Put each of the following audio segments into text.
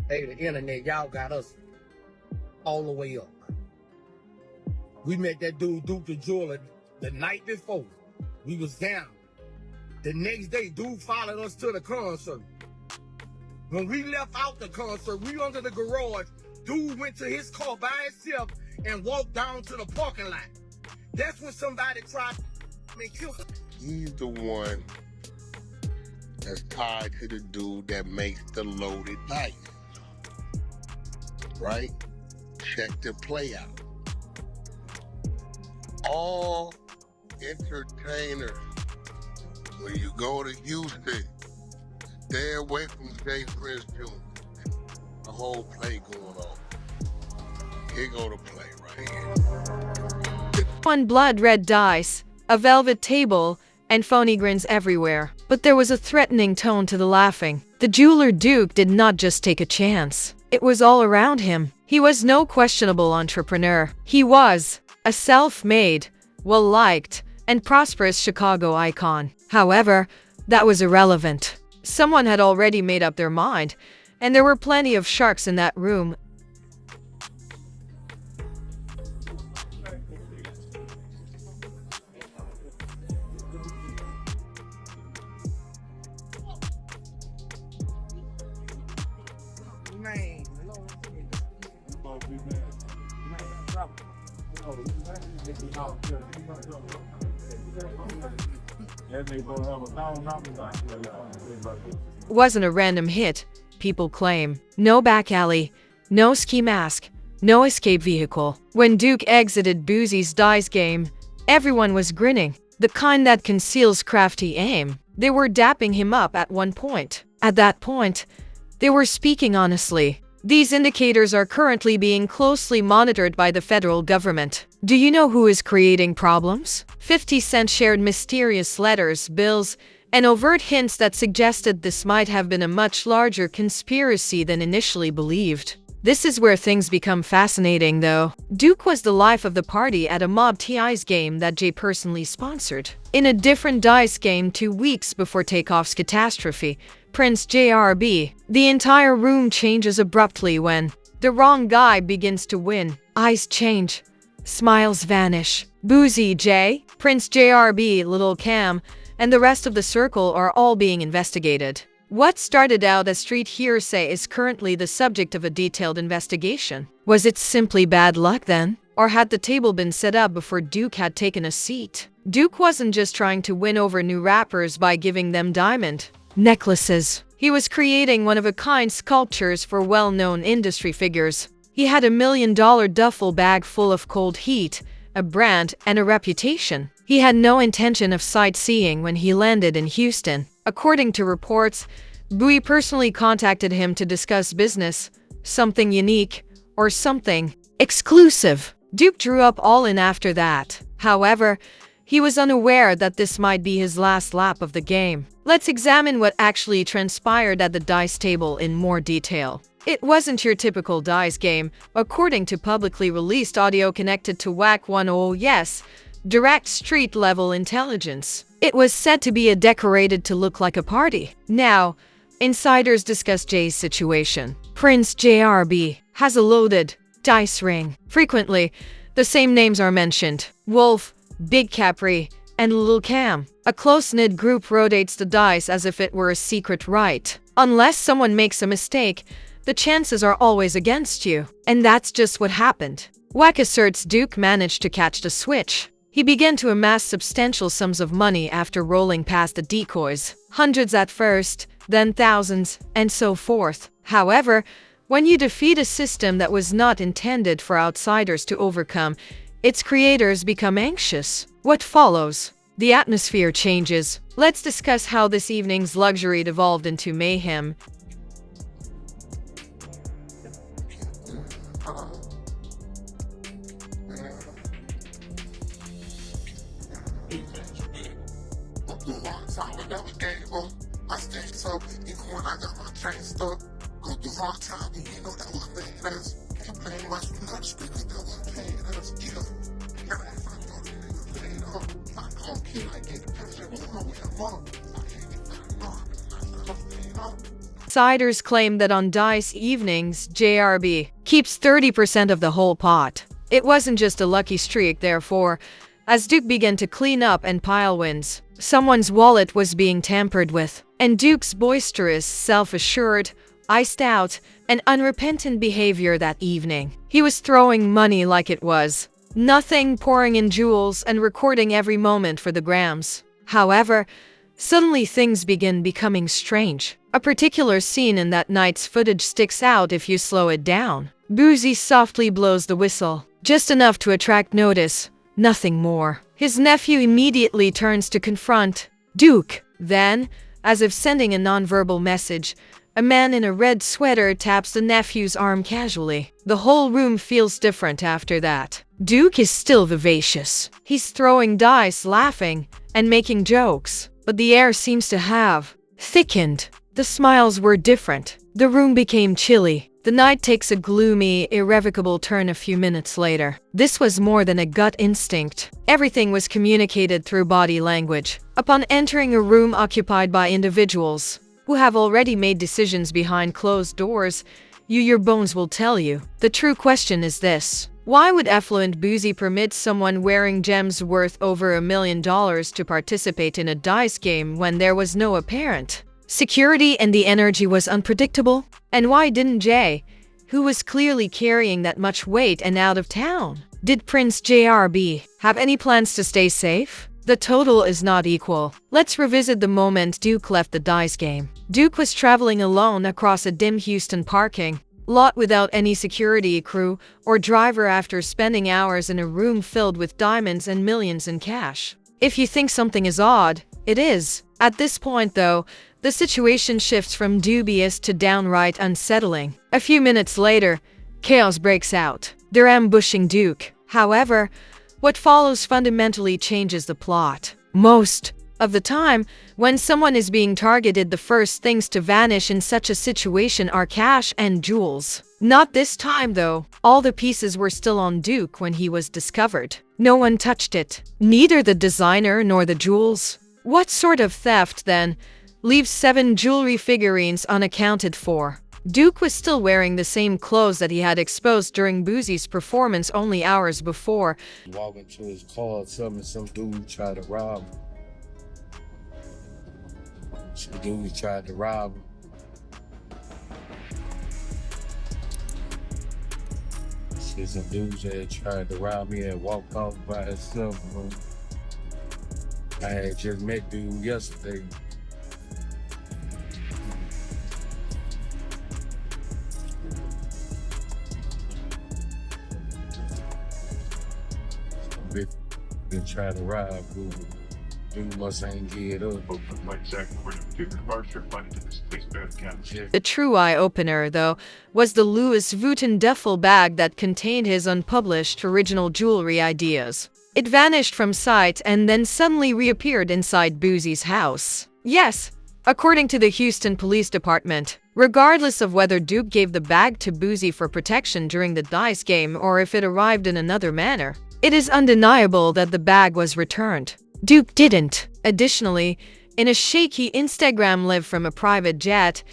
Hey, the internet, y'all got us all the way up. We met that dude, Duke the Jeweler, the night before. We was down. The next day, dude followed us to the concert. When we left out the concert, we under the garage. Dude went to his car by himself and walked down to the parking lot. That's when somebody tried to kill him. He's the one that's tied to the dude that makes the loaded knife. Right? Check the play out. All entertainers, when you go to Houston, stay away from Jay Prince Jr. The whole play going on. Here go the play right here. One blood-red dice, a velvet table, and phony grins everywhere. But there was a threatening tone to the laughing. The jeweler Duke did not just take a chance. It was all around him. He was no questionable entrepreneur. He was a self-made, well-liked, and prosperous Chicago icon. However, that was irrelevant. Someone had already made up their mind, and there were plenty of sharks in that room. Wasn't a random hit, people claim. No back alley, no ski mask, no escape vehicle. When Duke exited Boosie's dice game, everyone was grinning, the kind that conceals crafty aim. They were dapping him up at one point. At that point, they were speaking honestly. These indicators are currently being closely monitored by the federal government. Do you know who is creating problems? 50 Cent shared mysterious letters, bills, and overt hints that suggested this might have been a much larger conspiracy than initially believed. This is where things become fascinating, though. Duke was the life of the party at a Mob TI's game that Jay personally sponsored. In a different dice game 2 weeks before Takeoff's catastrophe, Prince JRB, the entire room changes abruptly when the wrong guy begins to win. Eyes change. Smiles vanish. Boosie J, Prince JRB, Little Cam, and the rest of the circle are all being investigated. What started out as street hearsay is currently the subject of a detailed investigation. Was it simply bad luck then? Or had the table been set up before Duke had taken a seat? Duke wasn't just trying to win over new rappers by giving them diamond necklaces. He was creating one-of-a-kind sculptures for well-known industry figures. He had $1 million duffel bag full of cold heat, a brand, and a reputation. He had no intention of sightseeing when he landed in Houston. According to reports, Bowie personally contacted him to discuss business, something unique, or something exclusive. Duke drew up all in after that. However, he was unaware that this might be his last lap of the game. Let's examine what actually transpired at the dice table in more detail. It wasn't your typical dice game, according to publicly released audio connected to WAC 10. Yes, direct street-level intelligence. It was said to be decorated to look like a party. Now, insiders discuss Jay's situation. Prince JRB has a loaded dice ring. Frequently, the same names are mentioned: Wolf, Big Capri, and Lil Cam. A close-knit group rotates the dice as if it were a secret rite. Unless someone makes a mistake, the chances are always against you. And that's just what happened. Wack asserts Duke managed to catch the switch. He began to amass substantial sums of money after rolling past the decoys. Hundreds at first, then thousands, and so forth. However, when you defeat a system that was not intended for outsiders to overcome, its creators become anxious. What follows? The atmosphere changes. Let's discuss how this evening's luxury devolved into mayhem. I stayed so even when I got my chain stuck, go the wrong time, and you know that was made us. Can't play much, we got to speak that was paying us. Yeah, now if I know the nigga paid up, I don't care, I get the pressure, we know we have more. I can't get that, no, I paid up. insiders claim that on dice evenings, JRB keeps 30% of the whole pot. It wasn't just a lucky streak, therefore. As Duke began to clean up and pile wins, someone's wallet was being tampered with, and Duke's boisterous, self-assured, iced out, and unrepentant behavior that evening. He was throwing money like it was nothing, pouring in jewels and recording every moment for the grams. However, suddenly things begin becoming strange. A particular scene in that night's footage sticks out if you slow it down. Boosie softly blows the whistle, just enough to attract notice, nothing more. His nephew immediately turns to confront Duke. Then, as if sending a nonverbal message, a man in a red sweater taps the nephew's arm casually. The whole room feels different after that. Duke is still vivacious. He's throwing dice, laughing, and making jokes. But the air seems to have thickened. The smiles were different. The room became chilly. The night takes a gloomy, irrevocable turn a few minutes later. This was more than a gut instinct. Everything was communicated through body language. Upon entering a room occupied by individuals who have already made decisions behind closed doors, your bones will tell you. The true question is this: why would affluent Boosie permit someone wearing gems worth over $1 million to participate in a dice game when there was no apparent security and the energy was unpredictable? And why didn't Jay, who was clearly carrying that much weight and out of town? Did Prince JRB have any plans to stay safe? The total is not equal. Let's revisit the moment Duke left the dice game. Duke was traveling alone across a dim Houston parking lot without any security crew or driver after spending hours in a room filled with diamonds and millions in cash. If you think something is odd, it is. At this point, though, the situation shifts from dubious to downright unsettling. A few minutes later, chaos breaks out. They're ambushing Duke. However, what follows fundamentally changes the plot. Most of the time, when someone is being targeted, the first things to vanish in such a situation are cash and jewels. Not this time, though. All the pieces were still on Duke when he was discovered. No one touched it. Neither the designer nor the jewels. What sort of theft, then, leaves 7 jewelry figurines unaccounted for? Duke was still wearing the same clothes that he had exposed during Boosie's performance only hours before. Walking to his car, some dude tried to rob him. Some dude tried to rob him. Some dudes that tried to rob me and walked off by himself. I had just met dude yesterday. Been trying to rob dude must ain't get up. The true eye-opener, though, was the Louis Vuitton duffel bag that contained his unpublished original jewelry ideas. It vanished from sight and then suddenly reappeared inside Boosie's house. Yes, according to the Houston Police Department. Regardless of whether Duke gave the bag to Boosie for protection during the dice game or if it arrived in another manner, it is undeniable that the bag was returned. Duke didn't. Additionally, in a shaky Instagram live from a private jet,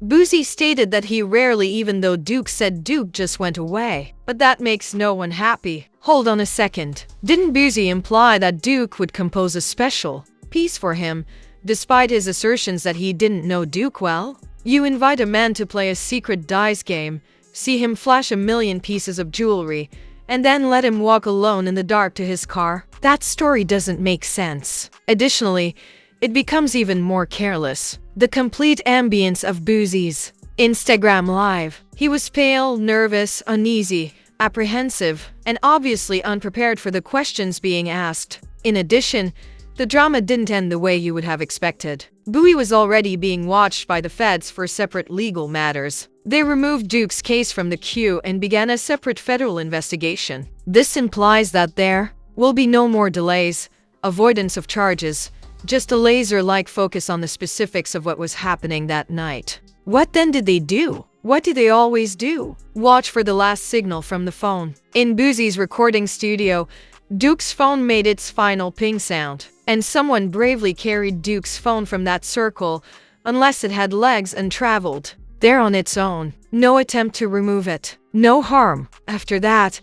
Boosie stated that he rarely, even though Duke said Duke just went away. But that makes no one happy. Hold on a second. Didn't Boosie imply that Duke would compose a special piece for him, despite his assertions that he didn't know Duke well? You invite a man to play a secret dice game, see him flash 1 million pieces of jewelry, and then let him walk alone in the dark to his car? That story doesn't make sense. Additionally, it becomes even more careless. The complete ambience of Boosie's Instagram Live. He was pale, nervous, uneasy, apprehensive, and obviously unprepared for the questions being asked. In addition, the drama didn't end the way you would have expected. Bowie was already being watched by the feds for separate legal matters. They removed Duke's case from the queue and began a separate federal investigation. This implies that there will be no more delays, avoidance of charges, just a laser-like focus on the specifics of what was happening that night. What then did they do? What do they always do? Watch for the last signal from the phone. In Boosie's recording studio, Duke's phone made its final ping sound, and someone bravely carried Duke's phone from that circle unless it had legs and traveled there on its own. No attempt to remove it. No harm. After that,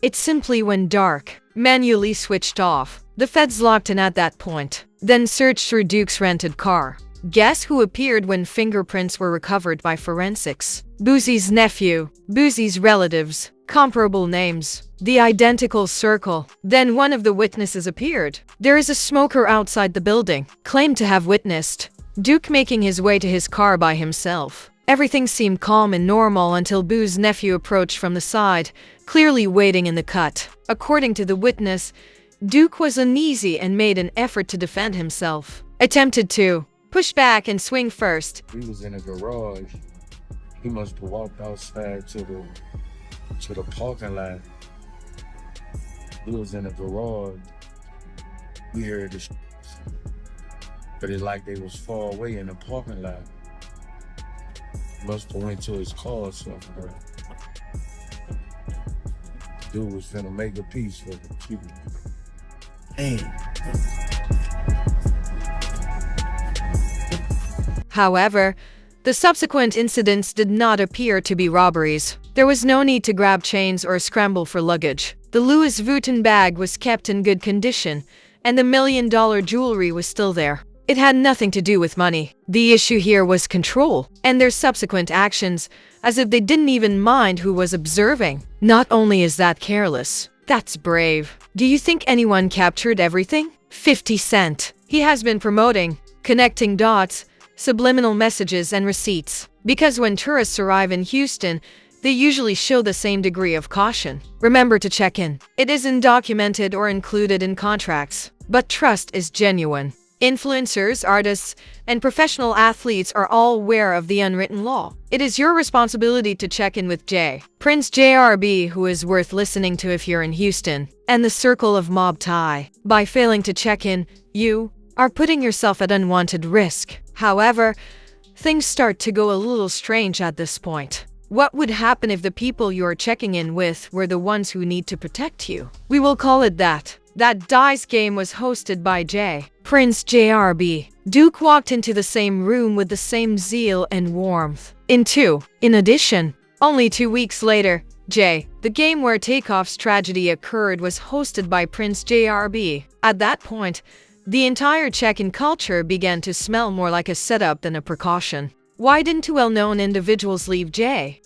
it simply went dark, manually switched off. The feds locked in at that point, then searched through Duke's rented car. Guess who appeared when fingerprints were recovered by forensics? Boosie's nephew, Boosie's relatives, comparable names, the identical circle. Then one of the witnesses appeared. There is a smoker outside the building, claimed to have witnessed Duke making his way to his car by himself. Everything seemed calm and normal until Boo's nephew approached from the side, clearly waiting in the cut. According to the witness, Duke was uneasy and made an effort to defend himself. Attempted to push back and swing first. We was in a garage. He must have walked outside to the parking lot. We was in a garage. We heard the but it's like they was far away in the parking lot. Must have went to his car or something. Dude was finna make a piece for the people. However, the subsequent incidents did not appear to be robberies. There was no need to grab chains or scramble for luggage. The Louis Vuitton bag was kept in good condition, and the $1 million jewelry was still there. It had nothing to do with money. The issue here was control, and their subsequent actions, as if they didn't even mind who was observing. Not only is that careless, that's brave. Do you think anyone captured everything? 50 Cent. He has been promoting, connecting dots, subliminal messages and receipts. Because when tourists arrive in Houston, they usually show the same degree of caution. Remember to check in. It isn't documented or included in contracts, but trust is genuine. Influencers, artists, and professional athletes are all aware of the unwritten law. It is your responsibility to check in with Prince JRB, who is worth listening to if you're in Houston, and the circle of mob tie. By failing to check in, you are putting yourself at unwanted risk. However, things start to go a little strange at this point. What would happen if the people you're checking in with were the ones who need to protect you? We will call it that. That dice game was hosted by Prince JRB. Duke walked into the same room with the same zeal and warmth. In addition, only 2 weeks later, the game where Takeoff's tragedy occurred was hosted by Prince JRB. At that point, the entire check-in culture began to smell more like a setup than a precaution. Why didn't two well-known individuals leave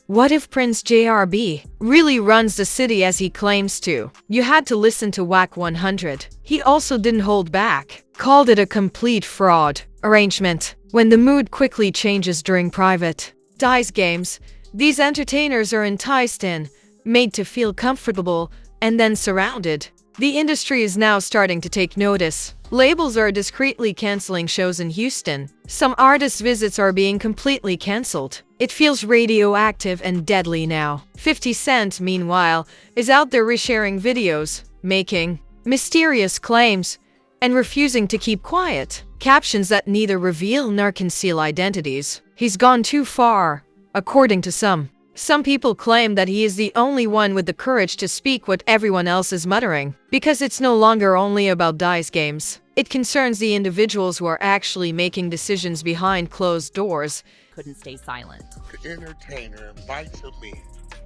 What if Prince JRB really runs the city as he claims to? You had to listen to WAC 100. He also didn't hold back. Called it a complete fraud arrangement. When the mood quickly changes during private dice games, these entertainers are enticed in, made to feel comfortable, and then surrounded. The industry is now starting to take notice. Labels are discreetly canceling shows in Houston. Some artists' visits are being completely canceled. It feels radioactive and deadly now. 50 Cent, meanwhile, is out there resharing videos, making mysterious claims, and refusing to keep quiet. Captions that neither reveal nor conceal identities. He's gone too far, according to some. Some people claim that he is the only one with the courage to speak what everyone else is muttering, because it's no longer only about dice games. It concerns the individuals who are actually making decisions behind closed doors. Couldn't stay silent. The entertainer invites him in,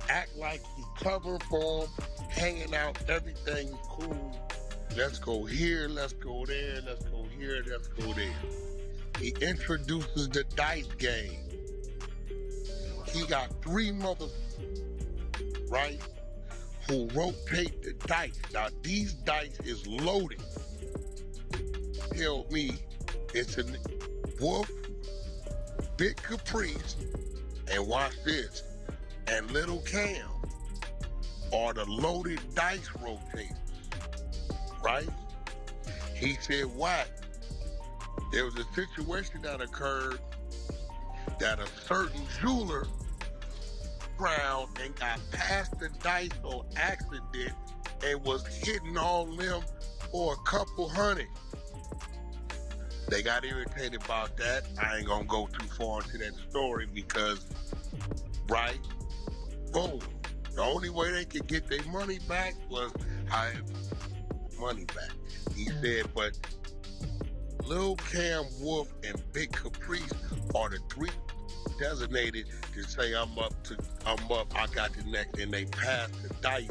act like he's covering for him, hanging out, everything's cool. Let's go here, let's go there, let's go here, let's go there. He introduces the dice game. He got 3 mothers, right, who rotate the dice. Now, these dice is loaded. Tell me it's a Wolf, Big Caprice, and watch this, and Little Cam are the loaded dice rotators, right? He said, what? There was a situation that occurred that a certain jeweler crown and got past the dice on accident and was hitting on them for a couple hundred. They got irritated about that. I ain't gonna go too far into that story because, right, boom. The only way they could get their money back was money back. He said, but Lil Cam Wolf and Big Caprice are the three designated to say I'm up, I got the next, and they pass the dice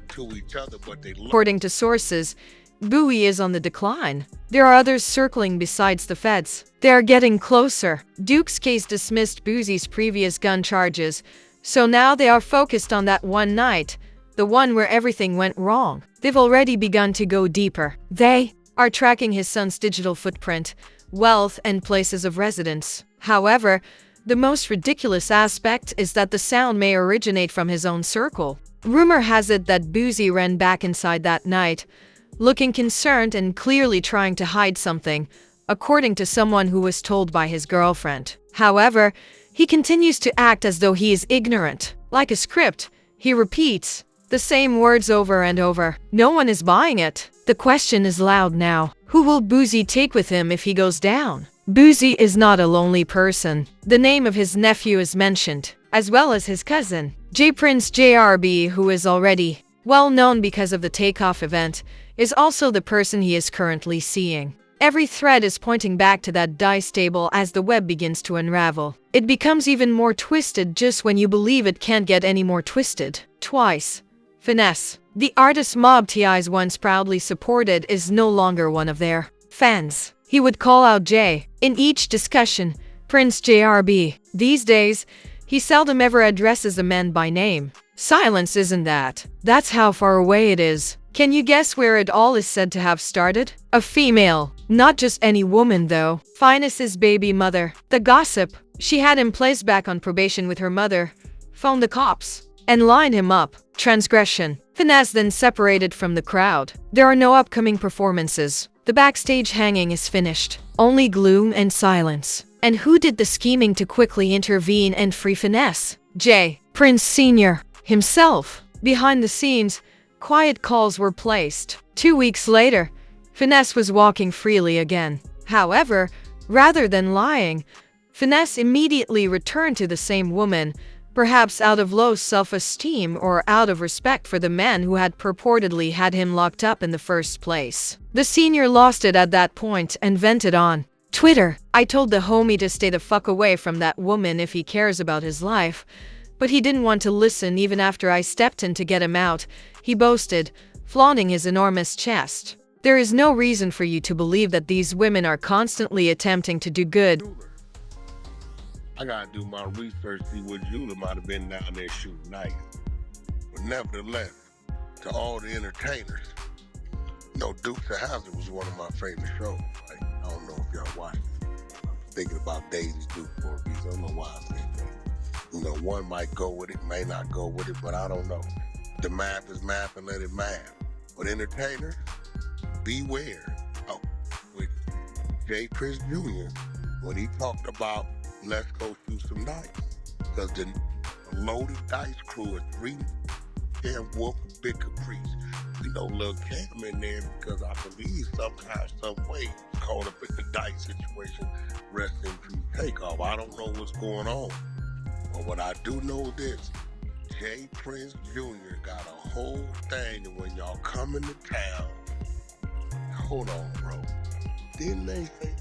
to each other, but they look. According to sources, Bowie is on the decline. There are others circling besides the feds. They are getting closer. Duke's case dismissed Boosie's previous gun charges, so now they are focused on that one night, the one where everything went wrong. They've already begun to go deeper. They are tracking his son's digital footprint, wealth, and places of residence. However, the most ridiculous aspect is that the sound may originate from his own circle. Rumor has it that Boosie ran back inside that night, looking concerned and clearly trying to hide something, according to someone who was told by his girlfriend. However, he continues to act as though he is ignorant. Like a script, he repeats the same words over and over. No one is buying it. The question is loud now. Who will Boosie take with him if he goes down? Boosie is not a lonely person. The name of his nephew is mentioned, as well as his cousin, J Prince JRB, who is already well known because of the Takeoff event, is also the person he is currently seeing. Every thread is pointing back to that dice table as the web begins to unravel. It becomes even more twisted just when you believe it can't get any more twisted. Twice. Finesse. The artist Mob T.I.'s once proudly supported is no longer one of their fans. He would call out J in each discussion, Prince JRB. These days, he seldom ever addresses a man by name. Silence isn't that. That's how far away it is. Can you guess where it all is said to have started? A female. Not just any woman, though. Finess's baby mother. The gossip. She had him placed back on probation with her mother, phoned the cops, and lined him up. Transgression. Finesse then separated from the crowd. There are no upcoming performances. The backstage hanging is finished. Only gloom and silence. And who did the scheming to quickly intervene and free Finesse? J. Prince Sr. himself. Behind the scenes, quiet calls were placed. 2 weeks later, Finesse was walking freely again. However, rather than lying, Finesse immediately returned to the same woman, perhaps out of low self-esteem or out of respect for the man who had purportedly had him locked up in the first place. The senior lost it at that point and vented on Twitter. I told the homie to stay the fuck away from that woman if he cares about his life, but he didn't want to listen even after I stepped in to get him out, he boasted, flaunting his enormous chest. There is no reason for you to believe that these women are constantly attempting to do good. I gotta do my research, see what Jula might have been down there shooting nice. But nevertheless, to all the entertainers, Dukes of Hazzard was one of my favorite shows. Like, I don't know if y'all watched it. I'm thinking about Daisy Duke for a reason. I don't know why I said that. One might go with it, may not go with it, but I don't know. The math is math and let it math. But entertainers, beware. With J Prince Jr., when he talked about let's go shoot some dice. Because the loaded dice crew is 3 Cam Wolf and Big Caprice. We know Lil Cam in there because I believe somehow, some way, caught up in the dice situation. Rest in peace, Takeoff. I don't know what's going on. But what I do know this, J Prince Jr. got a whole thing, and when y'all come into town, hold on, bro. Didn't they say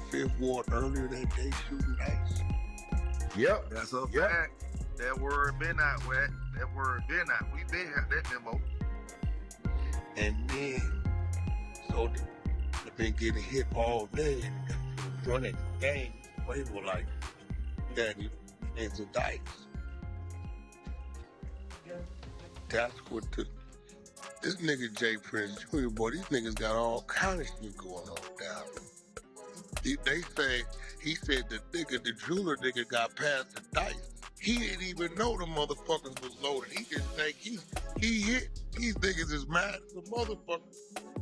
Fifth Ward earlier that day shooting dice? Yep, that's a fact. That word been out, wet. That word been out. We been had that memo. And then, so they've been getting hit all day. Running the game, they were like, Daddy, into dice. That's what this nigga J Prince Jr., boy, these niggas got all kind of shit going on down there. They say, he said the jeweler nigga got past the dice. He didn't even know the motherfuckers was loaded. He just think he hit. These niggas is mad as a motherfucker.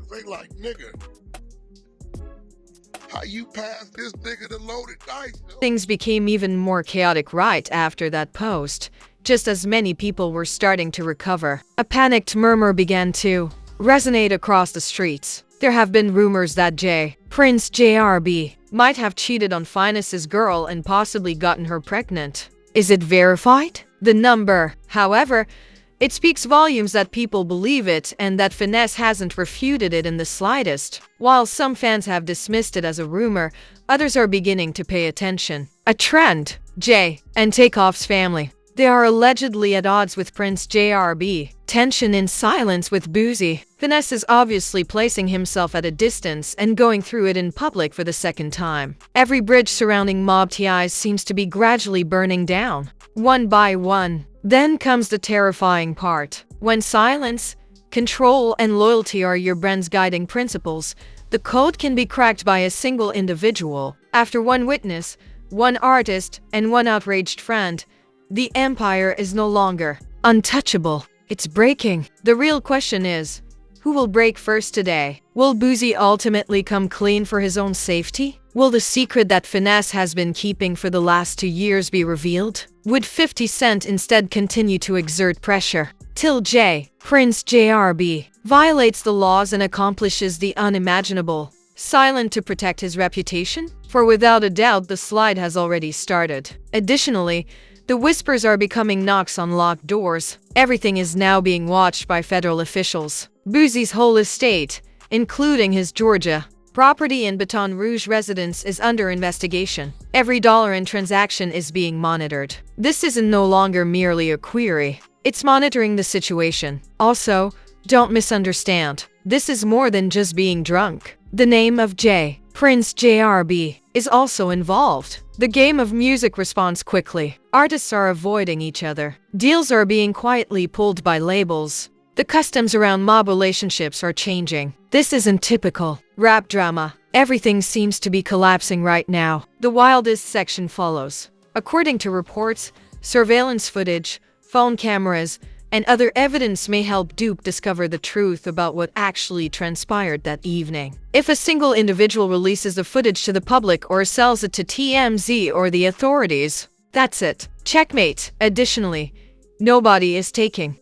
They like, nigga, how you pass this nigga the loaded dice? Things became even more chaotic right after that post, just as many people were starting to recover. A panicked murmur began to resonate across the streets. There have been rumors that Prince JRB might have cheated on Finess's girl and possibly gotten her pregnant. Is it verified? The number, however, It speaks volumes that people believe it and that Finesse hasn't refuted it in the slightest. While some fans have dismissed it as a rumor, others are beginning to pay attention. A trend. Jay and Takeoff's family. They are allegedly at odds with Prince JRB. Tension in silence with Boosie. Finesse is obviously placing himself at a distance and going through it in public for the second time. Every bridge surrounding Mob TIs seems to be gradually burning down, one by one. Then comes the terrifying part. When silence, control, and loyalty are your brand's guiding principles, the code can be cracked by a single individual. After one witness, one artist, and one outraged friend, the empire is no longer untouchable. It's breaking. The real question is, who will break first today? Will Boosie ultimately come clean for his own safety? Will the secret that Finesse has been keeping for the last 2 years be revealed? Would 50 Cent instead continue to exert pressure till Prince JRB violates the laws and accomplishes the unimaginable, silent to protect his reputation? For without a doubt, the slide has already started. Additionally, the whispers are becoming knocks on locked doors. Everything is now being watched by federal officials. Boosie's whole estate, including his Georgia property and Baton Rouge residence, is under investigation. Every dollar and transaction is being monitored. This isn't no longer merely a query. It's monitoring the situation. Also, don't misunderstand. This is more than just being drunk. The name of Prince JRB, is also involved. The game of music responds quickly. Artists are avoiding each other. Deals are being quietly pulled by labels. The customs around mob relationships are changing. This isn't typical rap drama. Everything seems to be collapsing right now. The wildest section follows. According to reports, surveillance footage, phone cameras, and other evidence may help Duke discover the truth about what actually transpired that evening. If a single individual releases the footage to the public or sells it to TMZ or the authorities, that's it. Checkmate. Additionally, nobody is taking